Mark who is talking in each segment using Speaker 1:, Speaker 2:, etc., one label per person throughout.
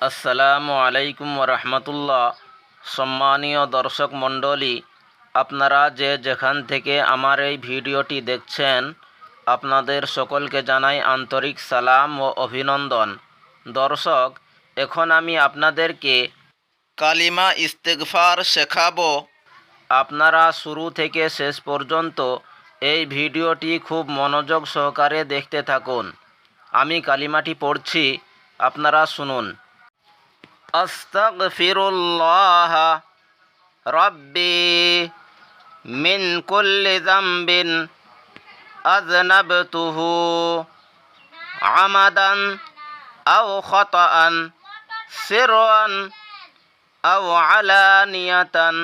Speaker 1: আসসালামু আলাইকুম রহমতুল্লাহ। সম্মানীয় দর্শক মণ্ডলী, আপনারা যে যেখান থেকে আমার এই ভিডিওটি দেখছেন, আপনাদের সকলকে জানাই আন্তরিক সালাম ও অভিনন্দন। দর্শক, এখন আমি আপনাদেরকে কালিমা ইস্তেগফার শেখাবো। আপনারা শুরু থেকে শেষ পর্যন্ত এই ভিডিওটি খুব মনোযোগ সহকারে দেখতে থাকুন। আমি কালিমাটি পড়ছি, আপনারা শুনুন। আস্তাগফিরুল্লাহ রাব্বি মিন কুল্লি যামবিন আযনাবতুহু আমাদান আও খাতাআন সিররান আও আলানিয়াতান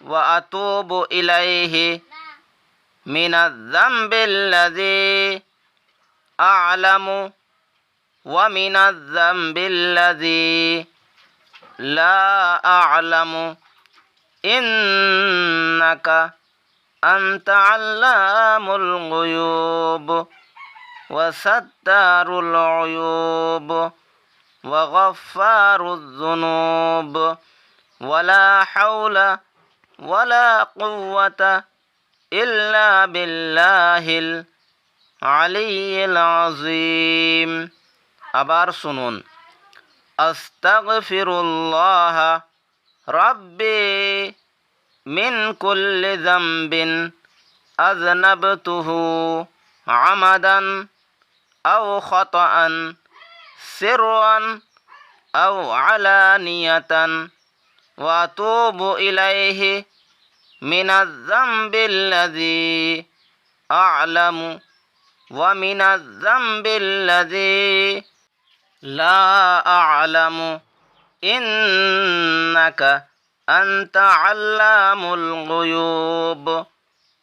Speaker 1: ওয়া আতুবু ইলাইহি মিনাজ যামবিল্লাযী আ'লামু ওয়া মিনাজ যামবিল্লাযী লা আ'লামু ইন্নাকা আনতা আল্লামুল গুয়ুব ওয়া সাত্তারুল উয়ুব ওয়া গফফারুয যুনুব ওয়ালা হাওলা ওয়ালা কুওয়াতা ইল্লা বিল্লাহিল আলিয়্যিল আযীম। আবার শুনুন। আস্তাগফিরুল্লাহ রাব্বি মিন কুল্লি যামবিন আযনাবতুহু আমাদান আও খাতাআন সিররান আও আলানিয়াতান ওয়া আতুবু ইলাইহি মিনাজ যামবিল্লাযী আ'লামু ওয়া মিনাজ যামবিল্লাযী লা আ'লামু ইন্নাকা আনতা আল্লামুল গুয়ুব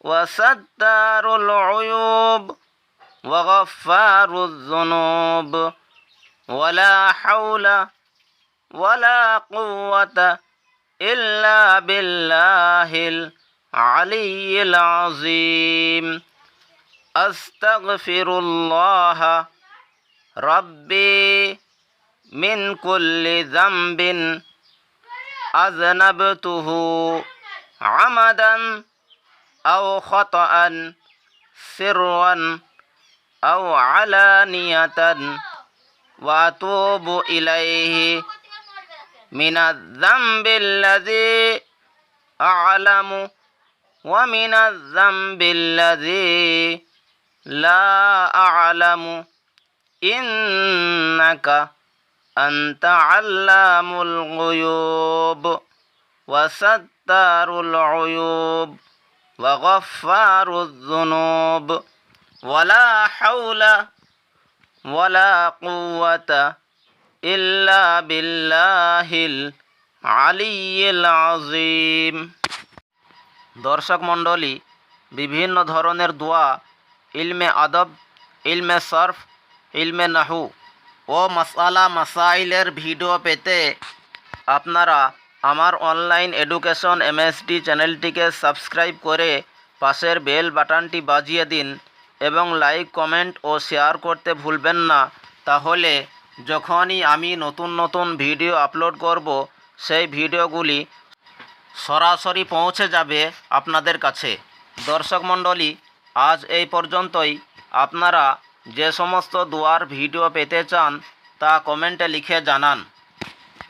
Speaker 1: ওয়া সাত্তারুল উয়ুব ওয়া গফফারুয যুনুব ওয়ালা হাওলা ওয়ালা কুওয়াতা ইল্লা বিল্লাহিল আলিয়্যিল আযীম। আস্তাগফিরুল্লাহ রাব্বি মিন কুল্লি যামবিন আযনাবতুহু আমাদান আও খাতাআন সিররান আও আলানিয়াতান ওয়া আতুবু ইলাইহি মিনাজ যামবিল্লাযী আ'লামু ওয়া মিনাজ যামবিল্লাযী লা আ'লামু ইন্নাকা আনতা আল্লামুল গুয়ুব ওয়া সাত্তারুল উয়ুব ওয়া গফফারুয যুনুব ওয়ালা হাওলা ওয়ালা কুওয়াতা ইল্লা বিল্লাহিল আলিয়্যিল আযীম। দর্শক মণ্ডলী, বিভিন্ন ধরনের দোয়া, ইলমে আদব, ইলমে সরফ, ইলমে নাহু ও মাসআলা মাসাইলের ভিডিও পেতে আপনারা আমার অনলাইন এডুকেশন MSD চ্যানেলটিকে সাবস্ক্রাইব করে পাশের বেল বাটনটি বাজিয়ে দিন এবং লাইক, কমেন্ট ও শেয়ার করতে ভুলবেন না। তাহলে যখনই আমি নতুন নতুন ভিডিও আপলোড করব, সেই ভিডিওগুলি সরাসরি পৌঁছে যাবে আপনাদের কাছে। দর্শক মণ্ডলী, আজ এই পর্যন্তই। আপনারা যে সমস্ত দোয়ার ভিডিও পেতে চান তা কমেন্টে লিখে জানান।